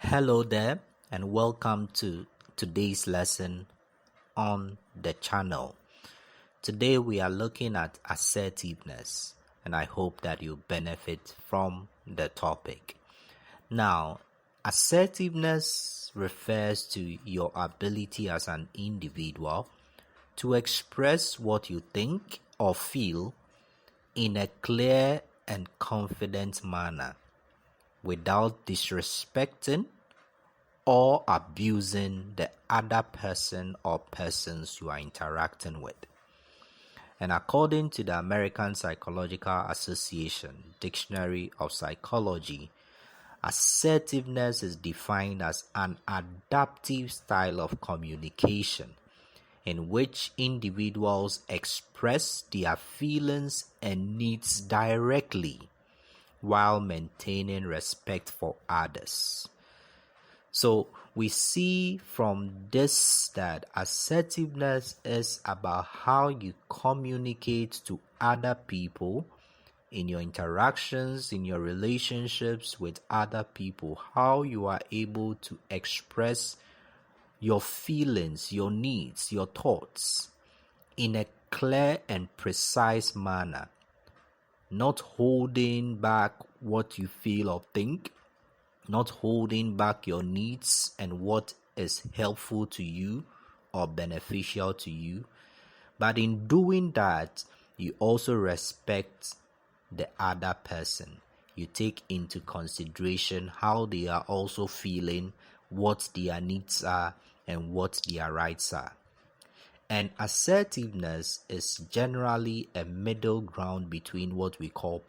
Hello there, and welcome to today's lesson on the channel. Today we are looking at assertiveness, and I hope that you benefit from the topic. Now, assertiveness refers to your ability as an individual to express what you think or feel in a clear and confident manner without disrespecting or abusing the other person or persons you are interacting with. And according to the American Psychological Association Dictionary of Psychology, assertiveness is defined as an adaptive style of communication in which individuals express their feelings and needs directly while maintaining respect for others. So we see from this that assertiveness is about how you communicate to other people in your interactions, in your relationships with other people, how you are able to express your feelings, your needs, your thoughts in a clear and precise manner, not holding back what you feel or think, not holding back your needs and what is helpful to you or beneficial to you. But in doing that, you also respect the other person. You take into consideration how they are also feeling, what their needs are, and what their rights are. And assertiveness is generally a middle ground between what we call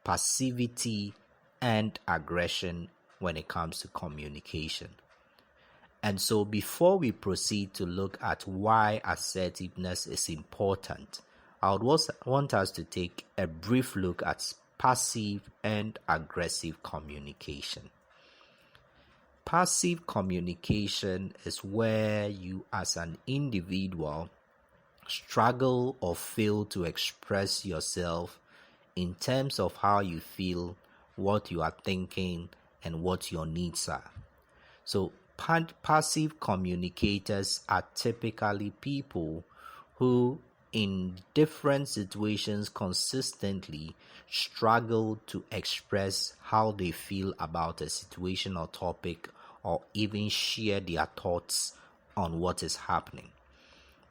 passivity and aggression when it comes to communication. And so before we proceed to look at why assertiveness is important, I would want us to take a brief look at passive and aggressive communication. Passive communication is where you as an individual struggle or fail to express yourself in terms of how you feel, what you are thinking, and what your needs are. So passive communicators are typically people who in different situations consistently struggle to express how they feel about a situation or topic, or even share their thoughts on what is happening.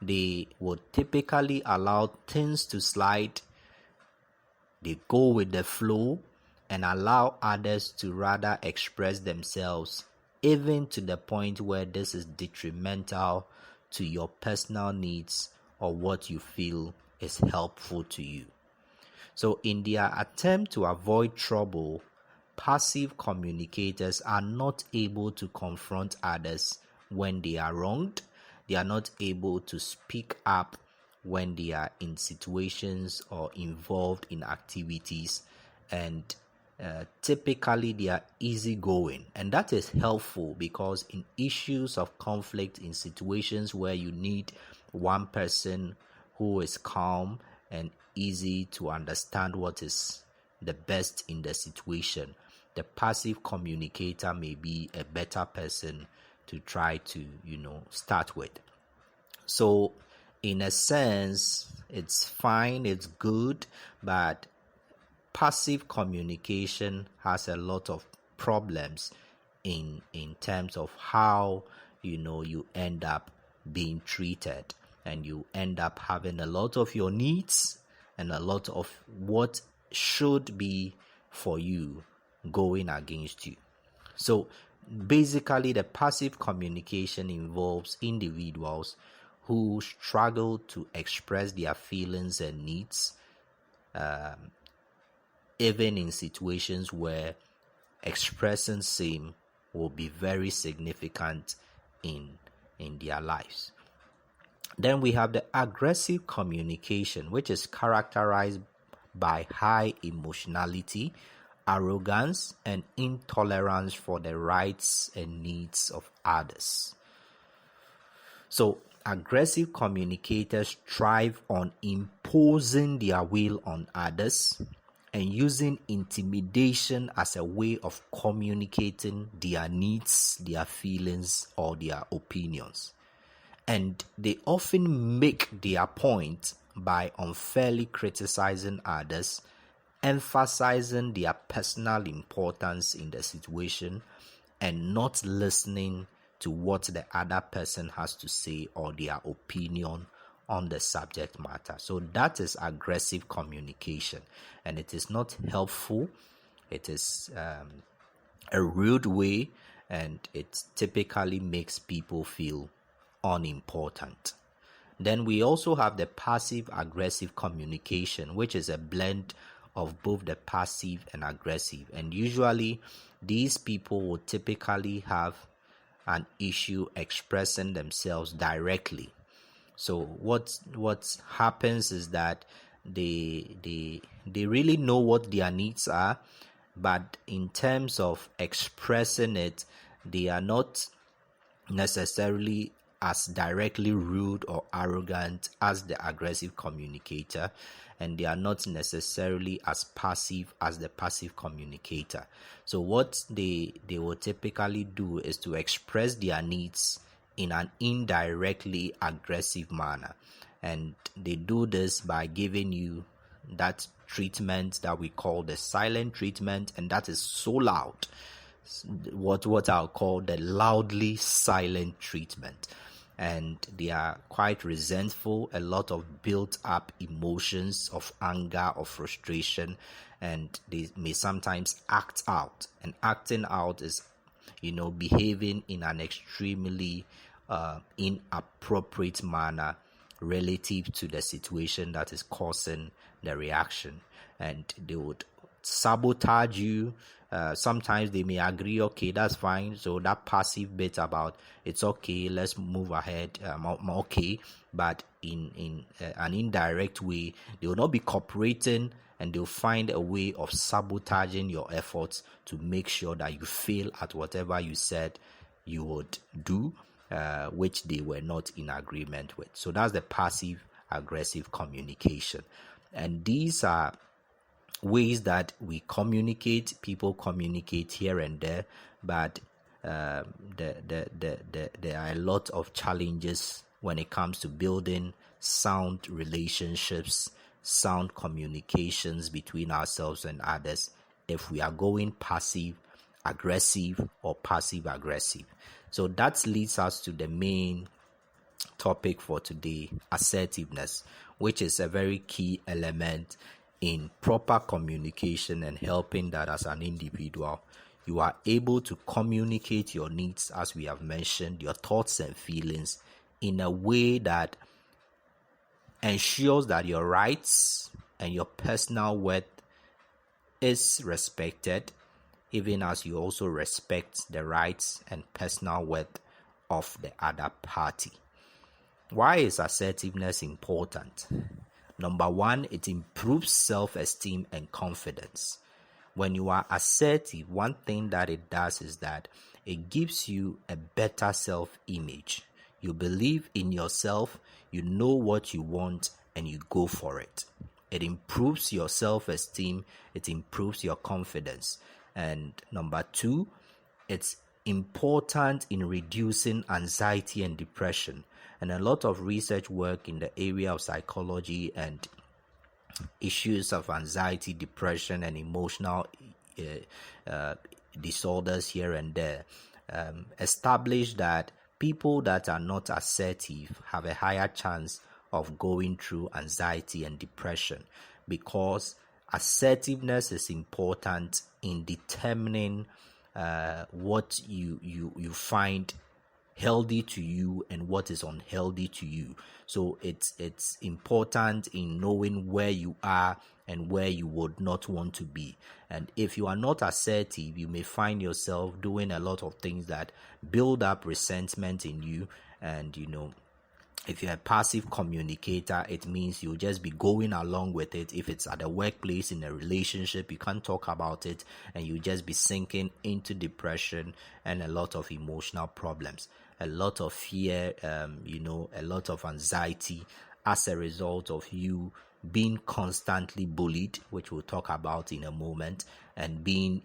They would typically allow things to slide. They go with the flow and allow others to rather express themselves, even to the point where this is detrimental to your personal needs or what you feel is helpful to you. So in their attempt to avoid trouble, passive communicators are not able to confront others when they are wronged. They are not able to speak up when they are in situations or involved in activities, and typically they are easygoing, and that is helpful because in issues of conflict, in situations where you need one person who is calm and easy to understand what is the best in the situation, the passive communicator may be a better person to try to start with. So in a sense, it's fine, it's good, but passive communication has a lot of problems in terms of how you end up being treated, and you end up having a lot of your needs and a lot of what should be for you going against you. So basically, the passive communication involves individuals who struggle to express their feelings and needs, even in situations where expressing same will be very significant in their lives. Then we have the aggressive communication, which is characterized by high emotionality, arrogance, and intolerance for the rights and needs of others. So aggressive communicators thrive on imposing their will on others and using intimidation as a way of communicating their needs, their feelings, or their opinions. And they often make their point by unfairly criticizing others, emphasizing their personal importance in the situation, and not listening to what the other person has to say or their opinion on the subject matter. So that is aggressive communication, and it is not helpful. It is a rude way, and it typically makes people feel unimportant. Then we also have the passive aggressive communication, which is a blend of both the passive and aggressive. And usually these people will typically have an issue expressing themselves directly. So what happens is that they really know what their needs are, but in terms of expressing it, they are not necessarily as directly rude or arrogant as the aggressive communicator, and they are not necessarily as passive as the passive communicator. So what they will typically do is to express their needs in an indirectly aggressive manner, and they do this by giving you that treatment that we call the silent treatment, and that is so loud, what I'll call the loudly silent treatment. And they are quite resentful, a lot of built up emotions of anger or frustration, and they may sometimes act out. And acting out is, behaving in an extremely inappropriate manner relative to the situation that is causing the reaction. And they would sabotage you. Sometimes they may agree, okay, that's fine. So that passive bit about it's okay, let's move ahead, okay. But in an indirect way, they will not be cooperating, and they'll find a way of sabotaging your efforts to make sure that you fail at whatever you said you would do, which they were not in agreement with. So that's the passive aggressive communication. And these are ways that we communicate. People communicate here and there, but there are a lot of challenges when it comes to building sound relationships, sound communications between ourselves and others, if we are going passive aggressive or passive aggressive. So that leads us to the main topic for today, assertiveness, which is a very key element in proper communication and helping that as an individual you are able to communicate your needs, as we have mentioned, your thoughts and feelings, in a way that ensures that your rights and your personal worth is respected, even as you also respect the rights and personal worth of the other party. Why is assertiveness important? Number one, it improves self-esteem and confidence. When you are assertive, one thing that it does is that it gives you a better self-image. You believe in yourself, you know what you want, and you go for it. It improves your self-esteem, it improves your confidence. And number two, it's important in reducing anxiety and depression. And a lot of research work in the area of psychology and issues of anxiety, depression, and emotional disorders here and there establish that people that are not assertive have a higher chance of going through anxiety and depression, because assertiveness is important in determining what you find healthy to you and what is unhealthy to you. So it's important in knowing where you are and where you would not want to be. And if you are not assertive, you may find yourself doing a lot of things that build up resentment in you. And if you're a passive communicator, it means you'll just be going along with it. If it's at the workplace, in a relationship, you can't talk about it, and you just be sinking into depression and a lot of emotional problems, a lot of fear, a lot of anxiety as a result of you being constantly bullied, which we'll talk about in a moment, and being,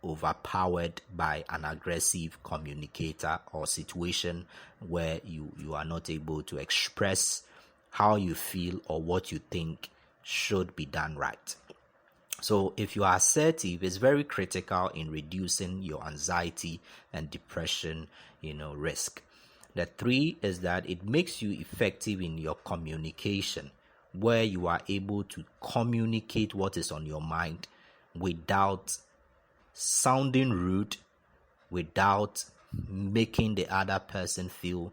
overpowered by an aggressive communicator or situation where you are not able to express how you feel or what you think should be done right. So if you are assertive, it's very critical in reducing your anxiety and depression, risk. The three is that it makes you effective in your communication, where you are able to communicate what is on your mind without sounding rude, without making the other person feel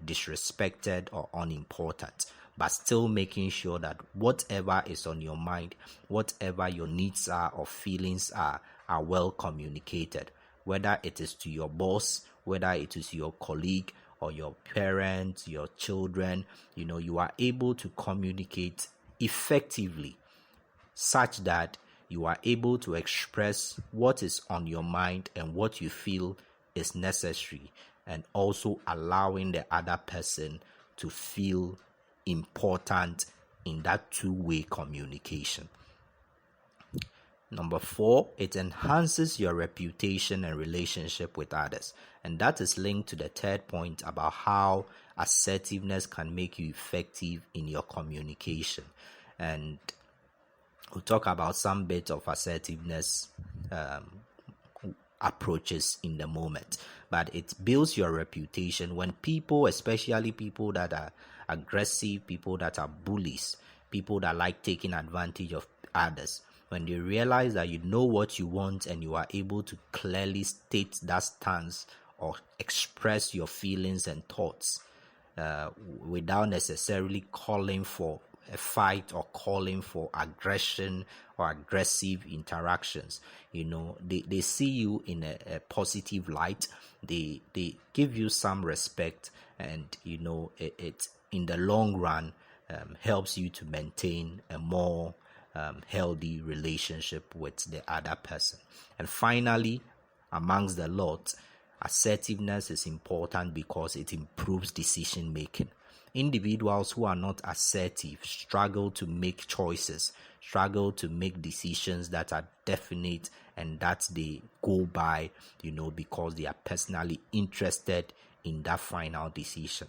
disrespected or unimportant, but still making sure that whatever is on your mind, whatever your needs are or feelings are well communicated, whether it is to your boss, whether it is your colleague or your parents, your children. You are able to communicate effectively such that you are able to express what is on your mind and what you feel is necessary, and also allowing the other person to feel important in that two-way communication. Number 4, it enhances your reputation and relationship with others. And that is linked to the third point about how assertiveness can make you effective in your communication. And we'll talk about some bits of assertiveness approaches in the moment. But it builds your reputation when people, especially people that are aggressive, people that are bullies, people that like taking advantage of others, when they realize that you know what you want and you are able to clearly state that stance or express your feelings and thoughts without necessarily calling for a fight or calling for aggression or aggressive interactions, they see you in a positive light. They give you some respect, and it in the long run helps you to maintain a more healthy relationship with the other person. And finally, amongst the lot, assertiveness is important because it improves decision making. Individuals who are not assertive struggle to make choices, struggle to make decisions that are definite and that they go by, because they are personally interested in that final decision.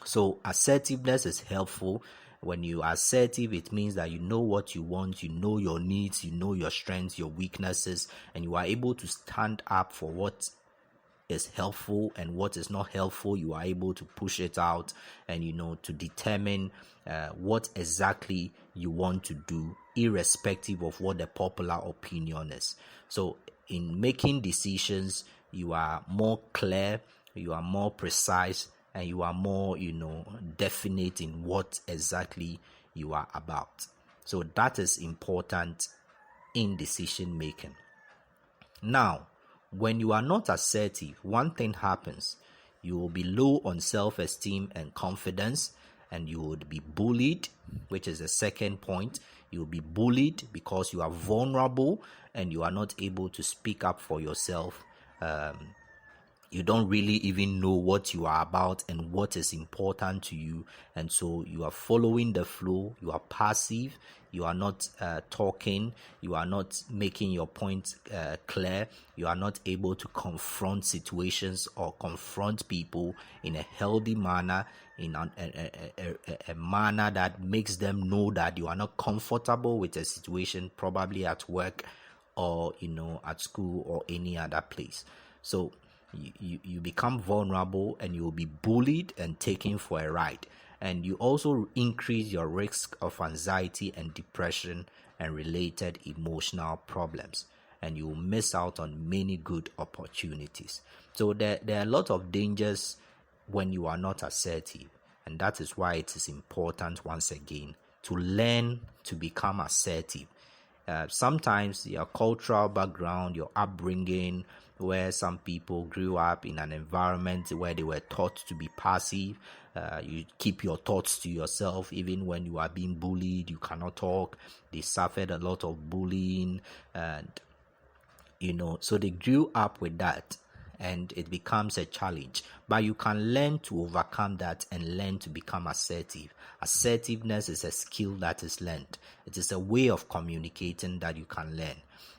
So assertiveness is helpful. When you are assertive, it means that you know what you want, you know your needs, you know your strengths, your weaknesses, and you are able to stand up for what is helpful and what is not helpful. You are able to push it out and to determine what exactly you want to do, irrespective of what the popular opinion is. So in making decisions, you are more clear, you are more precise, and you are more definite in what exactly you are about. So that is important in decision making. Now, when you are not assertive, one thing happens. You will be low on self-esteem and confidence, and you would be bullied, which is the second point. You will be bullied because you are vulnerable and you are not able to speak up for yourself. You don't really even know what you are about and what is important to you, and so you are following the flow. You are passive, you are not talking, you are not making your point clear, you are not able to confront situations or confront people in a healthy manner, in a manner that makes them know that you are not comfortable with a situation, probably at work or at school or any other place. So you become vulnerable and you will be bullied and taken for a ride. And you also increase your risk of anxiety and depression and related emotional problems. And you will miss out on many good opportunities. So there are a lot of dangers when you are not assertive. And that is why it is important, once again, to learn to become assertive. Sometimes your cultural background, your upbringing, where some people grew up in an environment where they were taught to be passive. You keep your thoughts to yourself. Even when you are being bullied, you cannot talk. They suffered a lot of bullying, and so they grew up with that. and it becomes a challenge. But you can learn to overcome that and learn to become assertive. Assertiveness is a skill that is learned. It is a way of communicating that you can learn.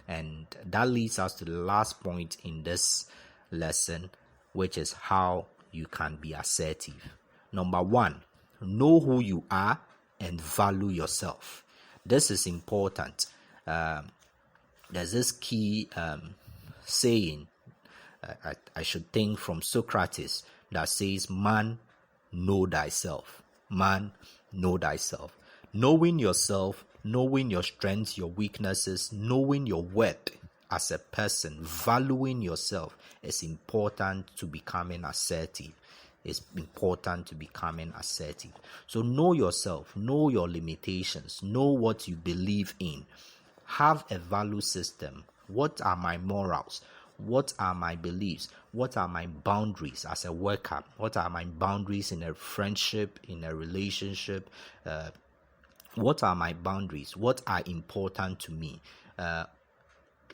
And that leads us to the last point in this lesson, which is how you can be assertive. Number one, know who you are and value yourself. This is important. There's this key saying, I should think, from Socrates, that says, man, know thyself. Man, know thyself. Knowing yourself, knowing your strengths, your weaknesses, knowing your worth as a person, valuing yourself is important to becoming assertive. It's important to becoming assertive. So know yourself, know your limitations, know what you believe in. Have a value system. What are my morals? What are my beliefs? What are my boundaries as a worker? What are my boundaries in a friendship, in a relationship? What are my boundaries? What are important to me?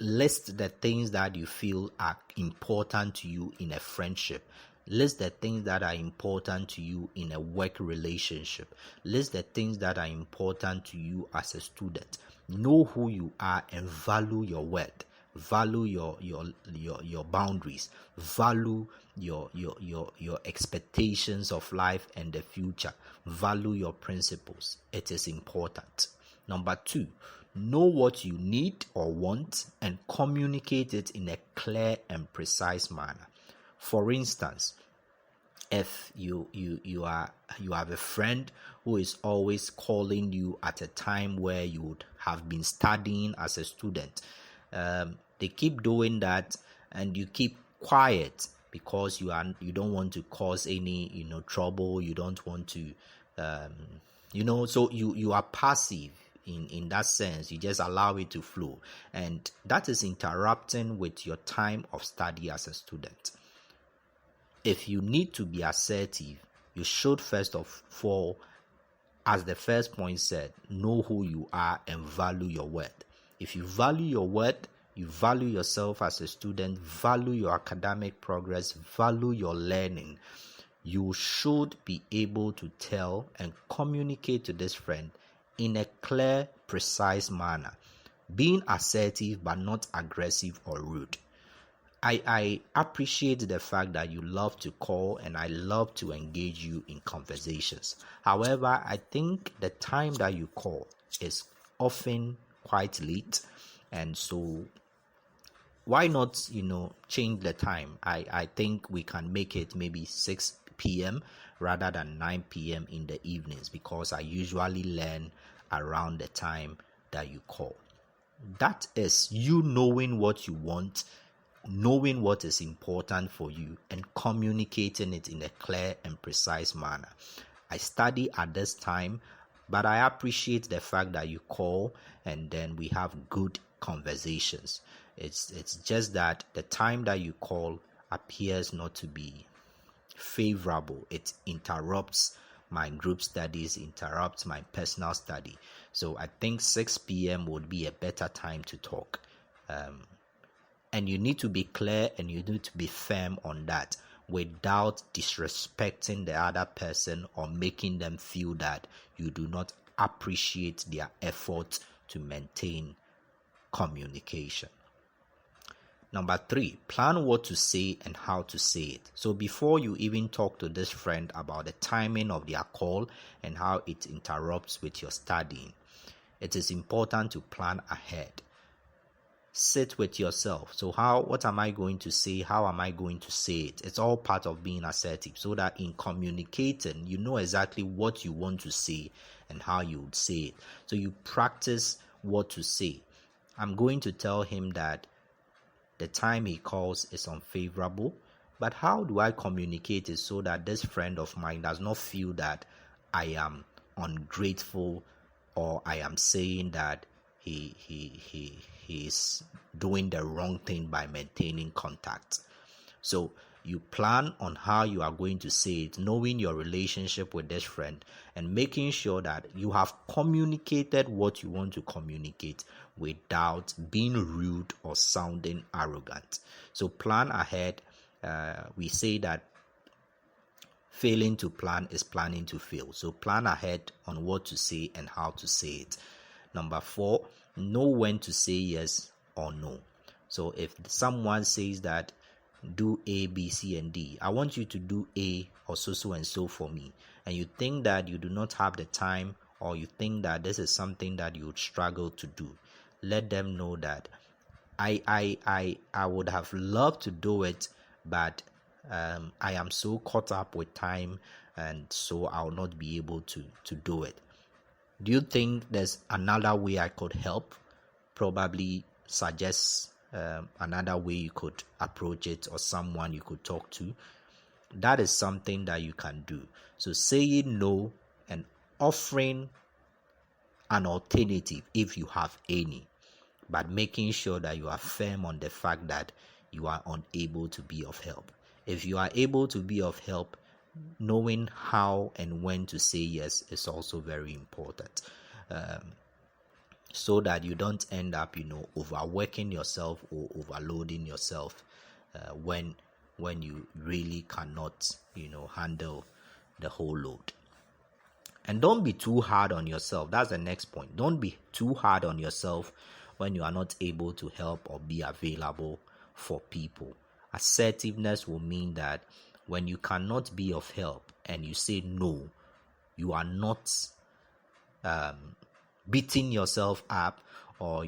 List the things that you feel are important to you in a friendship. List the things that are important to you in a work relationship. List the things that are important to you as a student. Know who you are and value your worth. Value your boundaries. Value your expectations of life and the future. Value your principles. It is important. Number two, know what you need or want and communicate it in a clear and precise manner. For instance, if you have a friend who is always calling you at a time where you would have been studying as a student, they keep doing that and you keep quiet because you don't want to cause any trouble. You don't want to so you are passive. In that sense, you just allow it to flow, and that is interrupting with your time of study as a student. If you need to be assertive, you should first of all, as the first point said, know who you are and value your worth. If you value your worth, you value yourself as a student, value your academic progress, value your learning, you should be able to tell and communicate to this friend in a clear, precise manner, being assertive but not aggressive or rude. I appreciate the fact that you love to call and I love to engage you in conversations. However, I think the time that you call is often quite late, and so why not change the time? I think we can make it maybe 6 p.m. rather than 9 p.m. in the evenings, because I usually learn around the time that you call. That is you knowing what you want, knowing what is important for you, and communicating it in a clear and precise manner. I study at this time, but I appreciate the fact that you call and then we have good conversations. It's just that the time that you call appears not to be favorable. It interrupts my group studies, interrupts my personal study. So I think 6 p.m. would be a better time to talk. And you need to be clear and you need to be firm on that without disrespecting the other person or making them feel that you do not appreciate their effort to maintain communication. Number 3, plan what to say and how to say it. So before you even talk to this friend about the timing of their call and how it interrupts with your studying, it is important to plan ahead. Sit with yourself. So what am I going to say? How am I going to say it? It's all part of being assertive, so that in communicating, you know exactly what you want to say and how you would say it. So you practice what to say. I'm going to tell him that the time he calls is unfavorable, but how do I communicate it so that this friend of mine does not feel that I am ungrateful or I am saying that he's doing the wrong thing by maintaining contact? So you plan on how you are going to say it, knowing your relationship with this friend and making sure that you have communicated what you want to communicate without being rude or sounding arrogant. So plan ahead we say that failing to plan is planning to fail. So plan ahead on what to say and how to say it. Number 4, know when to say yes or no. So if someone says that do A, B, C, and D, I want you to do A or so and so for me, and you think that you do not have the time, or you think that this is something that you would struggle to do, let them know that I would have loved to do it, but I am so caught up with time, and so I'll not be able to do it. Do you think there's another way I could help? Probably suggest another way you could approach it, or someone you could talk to. That is something that you can do. So saying no and offering an alternative if you have any, but making sure that you are firm on the fact that you are unable to be of help. If you are able to be of help, knowing how and when to say yes is also very important, so that you don't end up, overworking yourself or overloading yourself when you really cannot, handle the whole load. And don't be too hard on yourself. That's the next point. Don't be too hard on yourself when you are not able to help or be available for people. Assertiveness will mean that when you cannot be of help and you say no, you are not beating yourself up, or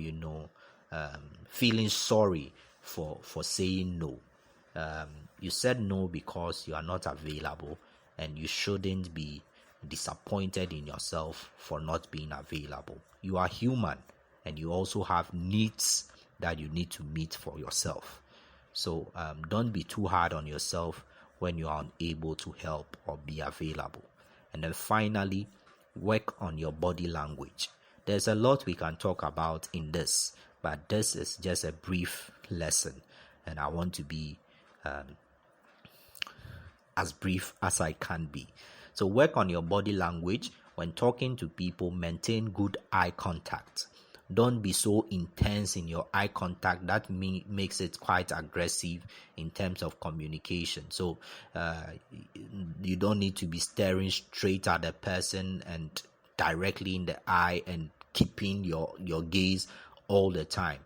feeling sorry for saying no. You said no because you are not available, and you shouldn't be disappointed in yourself for not being available. You are human, and you also have needs that you need to meet for yourself. So don't be too hard on yourself when you are unable to help or be available. And then finally, work on your body language. There's a lot we can talk about in this, but this is just a brief lesson, and I want to be as brief as I can be. So work on your body language. When talking to people, maintain good eye contact. Don't be so intense in your eye contact. That makes it quite aggressive in terms of communication. So you don't need to be staring straight at the person and directly in the eye and keeping your gaze all the time.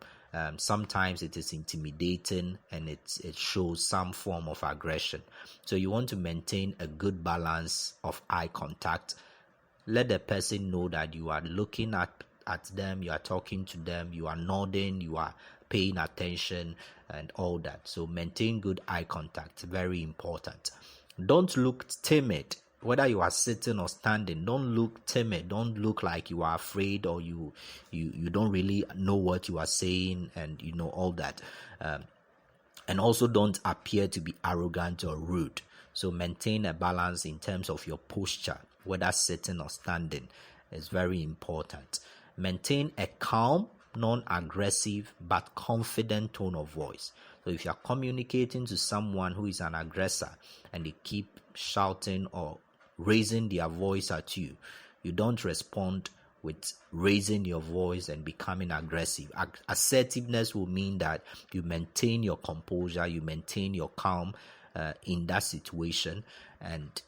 Sometimes it is intimidating, and it shows some form of aggression. So you want to maintain a good balance of eye contact. Let the person know that you are looking at them, you are talking to them, you are nodding, you are paying attention, and all that. So maintain good eye contact, very important. Don't look timid. Whether you are sitting or standing, don't look timid. Don't look like you are afraid, or you don't really know what you are saying, and all that. And also don't appear to be arrogant or rude. So maintain a balance in terms of your posture, whether sitting or standing, is very important. Maintain a calm, non-aggressive, but confident tone of voice. So if you are communicating to someone who is an aggressor and they keep shouting or raising their voice at you, you don't respond with raising your voice and becoming aggressive. Assertiveness will mean that you maintain your composure, you maintain your calm in that situation, and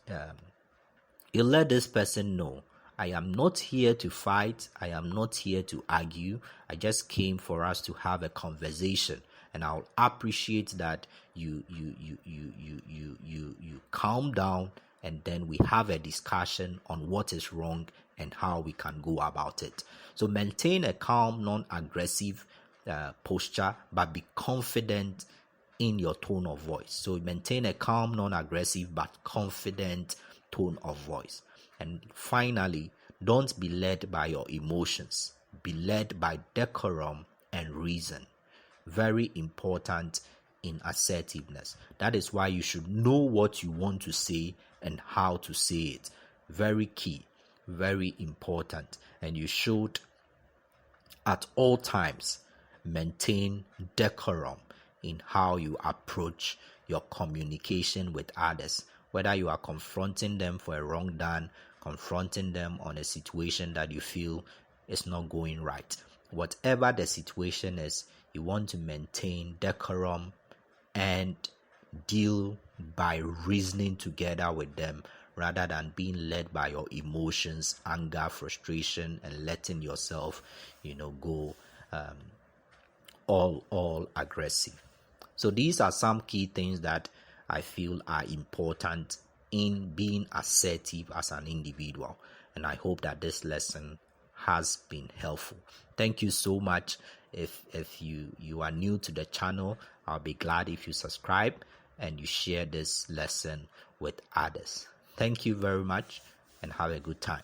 you let this person know, I am not here to fight, I am not here to argue, I just came for us to have a conversation, and I'll appreciate that you calm down, and then we have a discussion on what is wrong and how we can go about it. So maintain a calm, non-aggressive posture, but be confident in your tone of voice. So maintain a calm, non-aggressive, but confident tone of voice. And finally, don't be led by your emotions. Be led by decorum and reason. Very important in assertiveness. That is why you should know what you want to say and how to say it. Very key, very important. And you should at all times maintain decorum in how you approach your communication with others, whether you are confronting them for a wrong done, confronting them on a situation that you feel is not going right. Whatever the situation is, you want to maintain decorum and deal by reasoning together with them rather than being led by your emotions, anger, frustration, and letting yourself, go all aggressive. So these are some key things that I feel are important in being assertive as an individual, and I hope that this lesson has been helpful. Thank you so much. If you are new to the channel, I'll be glad if you subscribe and you share this lesson with others. Thank you very much and have a good time.